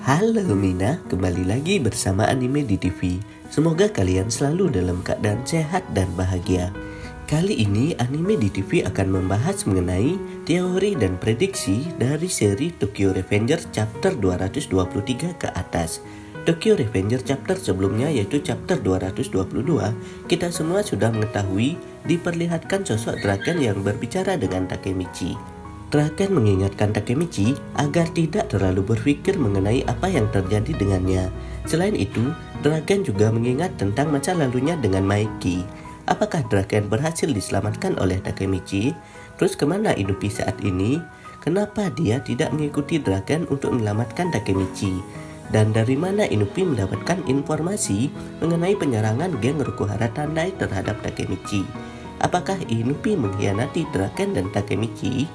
Halo Mina, kembali lagi bersama Anime di TV. Semoga kalian selalu dalam keadaan sehat dan bahagia. Kali ini Anime di TV akan membahas mengenai teori dan prediksi dari seri Tokyo Revengers chapter 223 ke atas. Tokyo Revengers chapter sebelumnya yaitu chapter 222, kita semua sudah mengetahui diperlihatkan sosok draken yang berbicara dengan Takemichi. Draken mengingatkan Takemichi agar tidak terlalu berpikir mengenai apa yang terjadi dengannya. Selain itu, Draken juga mengingat tentang masa lalunya dengan Maiki. Apakah Draken berhasil diselamatkan oleh Takemichi? Terus kemana Inupi saat ini? Kenapa dia tidak mengikuti Draken untuk menyelamatkan Takemichi? Dan dari mana Inupi mendapatkan informasi mengenai penyerangan geng Rokuhara Tandai terhadap Takemichi? Apakah Inupi mengkhianati Draken dan Takemichi?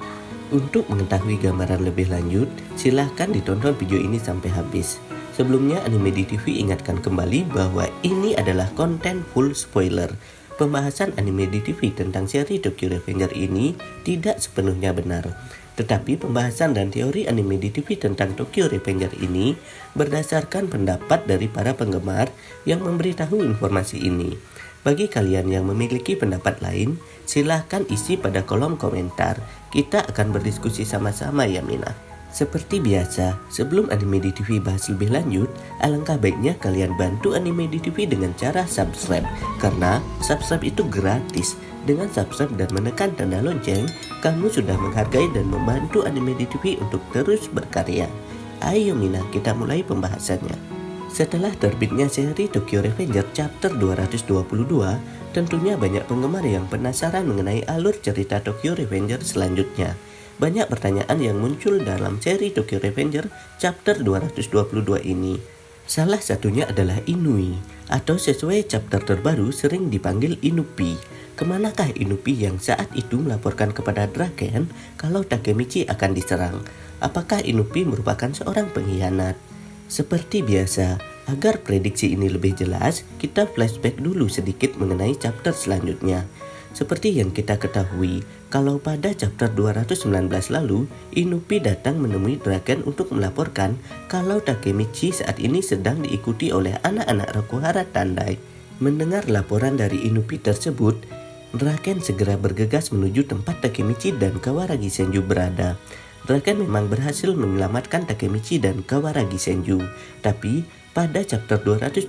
Untuk mengetahui gambaran lebih lanjut, silahkan ditonton video ini sampai habis. Sebelumnya, Anime di TV ingatkan kembali bahwa ini adalah konten full spoiler. Pembahasan Anime di TV tentang seri Tokyo Revengers ini tidak sepenuhnya benar. Tetapi pembahasan dan teori Anime di TV tentang Tokyo Revengers ini berdasarkan pendapat dari para penggemar yang memberitahu informasi ini. Bagi kalian yang memiliki pendapat lain, silahkan isi pada kolom komentar. Kita akan berdiskusi sama-sama ya Mina. Seperti biasa, sebelum Anime di TV bahas lebih lanjut, alangkah baiknya kalian bantu Anime di TV dengan cara subscribe. Karena subscribe itu gratis. Dengan subscribe dan menekan tanda lonceng, kamu sudah menghargai dan membantu Anime di TV untuk terus berkarya. Ayo Mina, kita mulai pembahasannya. Setelah terbitnya seri Tokyo Revengers chapter 222, tentunya banyak penggemar yang penasaran mengenai alur cerita Tokyo Revengers selanjutnya. Banyak pertanyaan yang muncul dalam seri Tokyo Revengers chapter 222 ini. Salah satunya adalah Inui, atau sesuai chapter terbaru sering dipanggil Inupi. Kemanakah Inupi yang saat itu melaporkan kepada Draken kalau Takemichi akan diserang? Apakah Inupi merupakan seorang pengkhianat? Seperti biasa, agar prediksi ini lebih jelas, kita flashback dulu sedikit mengenai chapter selanjutnya. Seperti yang kita ketahui, kalau pada chapter 219 lalu, Inupi datang menemui Draken untuk melaporkan kalau Takemichi saat ini sedang diikuti oleh anak-anak Rokuhara Tandai. Mendengar laporan dari Inupi tersebut, Draken segera bergegas menuju tempat Takemichi dan Kawaragi Senju berada. Draken memang berhasil menyelamatkan Takemichi dan Kawaragi Senju. Tapi pada chapter 221,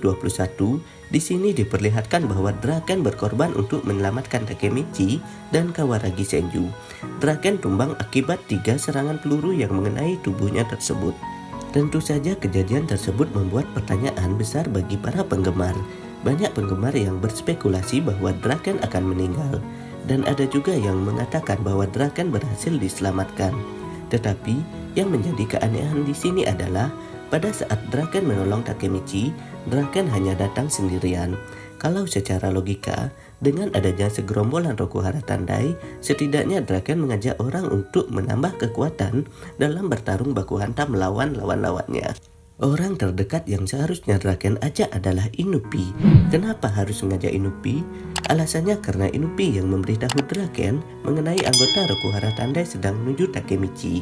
di sini diperlihatkan bahwa Draken berkorban untuk menyelamatkan Takemichi dan Kawaragi Senju. Draken tumbang akibat 3 serangan peluru yang mengenai tubuhnya tersebut. Tentu saja kejadian tersebut membuat pertanyaan besar bagi para penggemar. Banyak penggemar yang berspekulasi bahwa Draken akan meninggal, dan ada juga yang mengatakan bahwa Draken berhasil diselamatkan. Tetapi yang menjadi keanehan di sini adalah pada saat Draken menolong Takemichi, Draken hanya datang sendirian. Kalau secara logika, dengan adanya segerombolan Rokuhara Tandai, setidaknya Draken mengajak orang untuk menambah kekuatan dalam bertarung baku hantam melawan lawan-lawannya. Orang terdekat yang seharusnya Draken ajak adalah Inupi. Kenapa harus mengajak Inupi? Alasannya karena Inupi yang memberitahu Draken mengenai anggota Rokuhara Tandai sedang menuju Takemichi.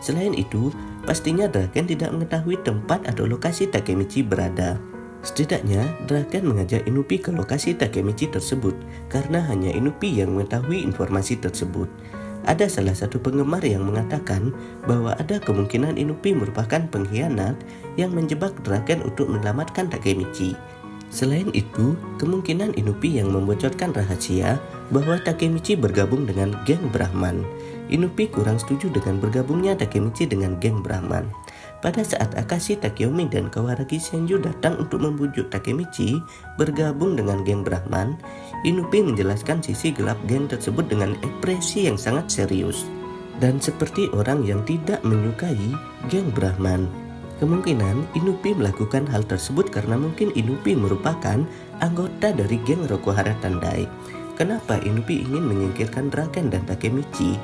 Selain itu, pastinya Draken tidak mengetahui tempat atau lokasi Takemichi berada. Setidaknya, Draken mengajak Inupi ke lokasi Takemichi tersebut karena hanya Inupi yang mengetahui informasi tersebut. Ada salah satu penggemar yang mengatakan bahwa ada kemungkinan Inupi merupakan pengkhianat yang menjebak Draken untuk menyelamatkan Takemichi. Selain itu, kemungkinan Inupi yang membocorkan rahasia bahwa Takemichi bergabung dengan geng Brahman. Inupi kurang setuju dengan bergabungnya Takemichi dengan geng Brahman. Pada saat Akashi Takeyomi dan Kawaragi Senju datang untuk membujuk Takemichi bergabung dengan geng Brahman, Inupi menjelaskan sisi gelap geng tersebut dengan ekspresi yang sangat serius dan seperti orang yang tidak menyukai geng Brahman. Kemungkinan Inupi melakukan hal tersebut karena mungkin Inupi merupakan anggota dari geng Rokuhara Tandai. Kenapa Inupi ingin menyingkirkan Draken dan Takemichi?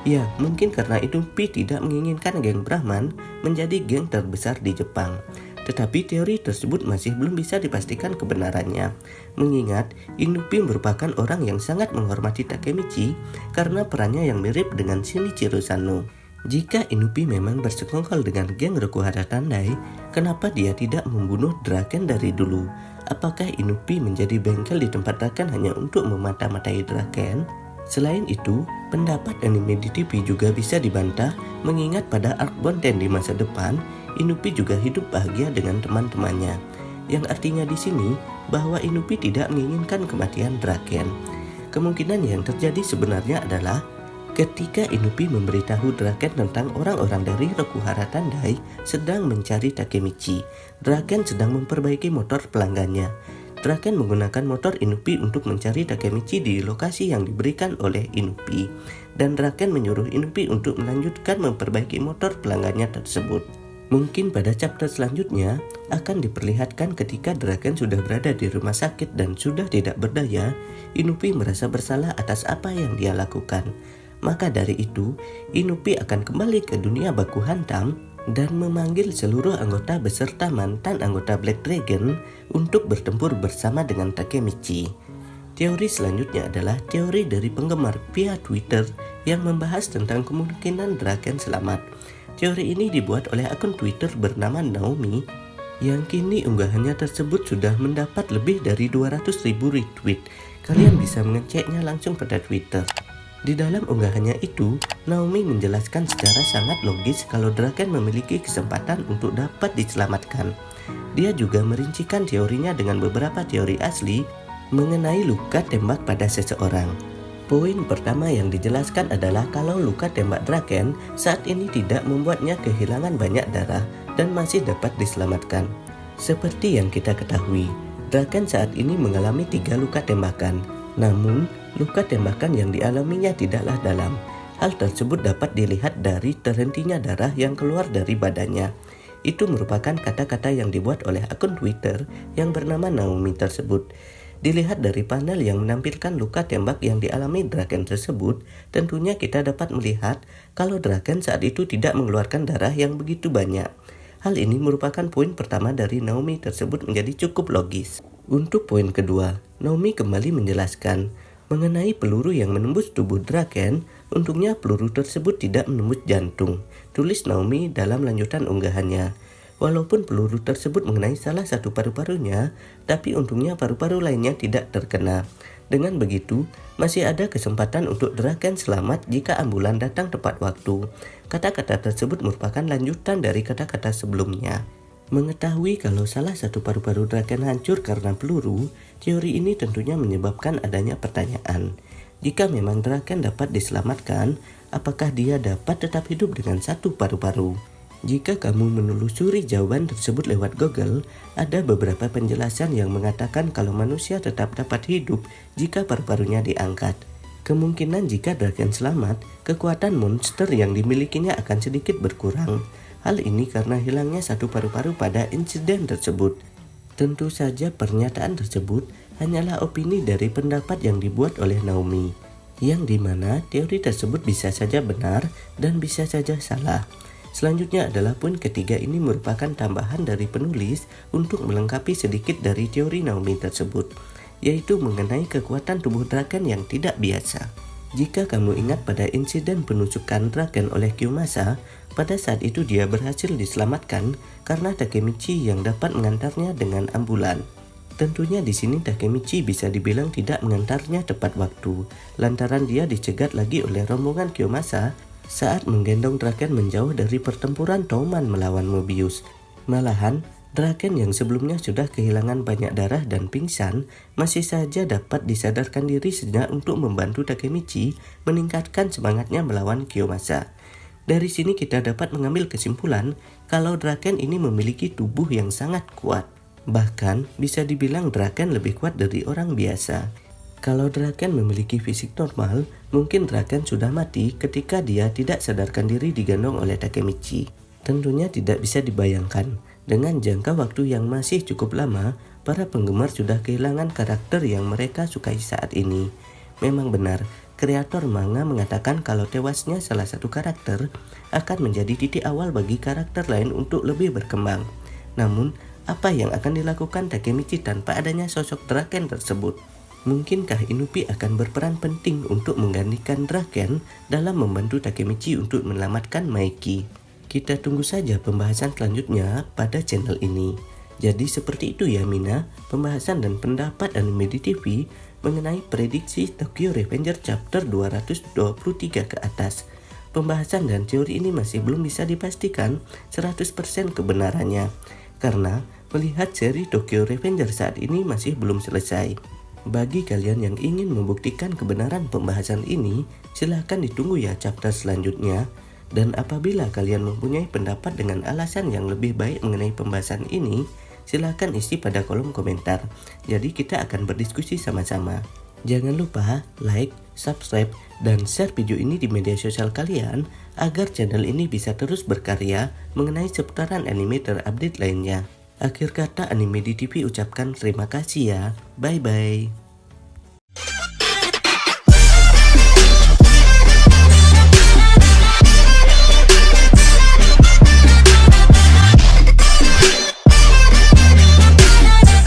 Ya, mungkin karena Inupi tidak menginginkan geng Brahman menjadi geng terbesar di Jepang. Tetapi teori tersebut masih belum bisa dipastikan kebenarannya. Mengingat Inupi merupakan orang yang sangat menghormati Takemichi karena perannya yang mirip dengan Shinichiro Sano. Jika Inupi memang bersekongkol dengan geng Rokuhara Tandai, kenapa dia tidak membunuh Draken dari dulu? Apakah Inupi menjadi bengkel di tempat Draken hanya untuk memata-matai Draken? Selain itu, pendapat anime di TV juga bisa dibantah mengingat pada arc Bonten di masa depan, Inupi juga hidup bahagia dengan teman-temannya. Yang artinya di sini bahwa Inupi tidak menginginkan kematian Draken. Kemungkinan yang terjadi sebenarnya adalah ketika Inupi memberitahu Draken tentang orang-orang dari Rokuhara Tandai sedang mencari Takemichi, Draken sedang memperbaiki motor pelanggannya. Draken menggunakan motor Inupi untuk mencari Takemichi di lokasi yang diberikan oleh Inupi, dan Draken menyuruh Inupi untuk melanjutkan memperbaiki motor pelanggannya tersebut. Mungkin pada chapter selanjutnya akan diperlihatkan ketika Draken sudah berada di rumah sakit dan sudah tidak berdaya, Inupi merasa bersalah atas apa yang dia lakukan. Maka dari itu, Inupi akan kembali ke dunia baku hantam dan memanggil seluruh anggota beserta mantan anggota Black Dragon untuk bertempur bersama dengan Takemichi. Teori selanjutnya adalah teori dari penggemar via Twitter yang membahas tentang kemungkinan Draken selamat. Teori ini dibuat oleh akun Twitter bernama Naomi yang kini unggahannya tersebut sudah mendapat lebih dari 200.000 retweet. Kalian bisa mengeceknya langsung pada Twitter. Di dalam unggahannya itu, Naomi menjelaskan secara sangat logis kalau Draken memiliki kesempatan untuk dapat diselamatkan. Dia juga merincikan teorinya dengan beberapa teori asli mengenai luka tembak pada seseorang. Poin pertama yang dijelaskan adalah kalau luka tembak Draken saat ini tidak membuatnya kehilangan banyak darah dan masih dapat diselamatkan. Seperti yang kita ketahui, Draken saat ini mengalami 3 luka tembakan. Namun, luka tembakan yang dialaminya tidaklah dalam. Hal tersebut dapat dilihat dari terhentinya darah yang keluar dari badannya. Itu merupakan kata-kata yang dibuat oleh akun Twitter yang bernama Naomi tersebut. Dilihat dari panel yang menampilkan luka tembak yang dialami Draken tersebut, tentunya kita dapat melihat kalau Draken saat itu tidak mengeluarkan darah yang begitu banyak. Hal ini merupakan poin pertama dari Naomi tersebut menjadi cukup logis. Untuk poin kedua, Naomi kembali menjelaskan mengenai peluru yang menembus tubuh Draken, untungnya peluru tersebut tidak menembus jantung, tulis Naomi dalam lanjutan unggahannya. Walaupun peluru tersebut mengenai salah satu paru-parunya, tapi untungnya paru-paru lainnya tidak terkena. Dengan begitu, masih ada kesempatan untuk Draken selamat jika ambulan datang tepat waktu. Kata-kata tersebut merupakan lanjutan dari kata-kata sebelumnya. Mengetahui kalau salah satu paru-paru Draken hancur karena peluru, teori ini tentunya menyebabkan adanya pertanyaan. Jika memang Draken dapat diselamatkan, apakah dia dapat tetap hidup dengan satu paru-paru? Jika kamu menelusuri jawaban tersebut lewat Google, ada beberapa penjelasan yang mengatakan kalau manusia tetap dapat hidup jika paru-parunya diangkat. Kemungkinan jika Draken selamat, kekuatan monster yang dimilikinya akan sedikit berkurang. Hal ini karena hilangnya satu paru-paru pada insiden tersebut. Tentu saja pernyataan tersebut hanyalah opini dari pendapat yang dibuat oleh Naomi, yang dimana teori tersebut bisa saja benar dan bisa saja salah. Selanjutnya adalah poin ketiga, ini merupakan tambahan dari penulis untuk melengkapi sedikit dari teori Naomi tersebut, yaitu mengenai kekuatan tubuh Draken yang tidak biasa. Jika kamu ingat pada insiden penusukan Draken oleh Kiyomasa, pada saat itu dia berhasil diselamatkan karena Takemichi yang dapat mengantarnya dengan ambulan. Tentunya di sini Takemichi bisa dibilang tidak mengantarnya tepat waktu, lantaran dia dicegat lagi oleh rombongan Kiyomasa saat menggendong Draken menjauh dari pertempuran Touman melawan Mobius. Malahan, Draken yang sebelumnya sudah kehilangan banyak darah dan pingsan, masih saja dapat disadarkan diri sejenak untuk membantu Takemichi meningkatkan semangatnya melawan Kiyomasa. Dari sini kita dapat mengambil kesimpulan kalau Draken ini memiliki tubuh yang sangat kuat. Bahkan bisa dibilang Draken lebih kuat dari orang biasa. Kalau Draken memiliki fisik normal, mungkin Draken sudah mati ketika dia tidak sadarkan diri digendong oleh Takemichi. Tentunya tidak bisa dibayangkan, dengan jangka waktu yang masih cukup lama, para penggemar sudah kehilangan karakter yang mereka sukai saat ini. Memang benar, kreator manga mengatakan kalau tewasnya salah satu karakter akan menjadi titik awal bagi karakter lain untuk lebih berkembang. Namun, apa yang akan dilakukan Takemichi tanpa adanya sosok Draken tersebut? Mungkinkah Inupi akan berperan penting untuk menggantikan Draken dalam membantu Takemichi untuk menyelamatkan Maeki? Kita tunggu saja pembahasan selanjutnya pada channel ini. Jadi seperti itu ya Mina, pembahasan dan pendapat anime di TV mengenai prediksi Tokyo Revenger chapter 223 ke atas. Pembahasan dan teori ini masih belum bisa dipastikan 100% kebenarannya, karena melihat seri Tokyo Revenger saat ini masih belum selesai. Bagi kalian yang ingin membuktikan kebenaran pembahasan ini, silahkan ditunggu ya chapter selanjutnya. Dan apabila kalian mempunyai pendapat dengan alasan yang lebih baik mengenai pembahasan ini, silahkan isi pada kolom komentar. Jadi kita akan berdiskusi sama-sama. Jangan lupa like, subscribe, dan share video ini di media sosial kalian agar channel ini bisa terus berkarya mengenai seputaran anime terupdate lainnya. Akhir kata Anime di TV ucapkan terima kasih ya. Bye-bye.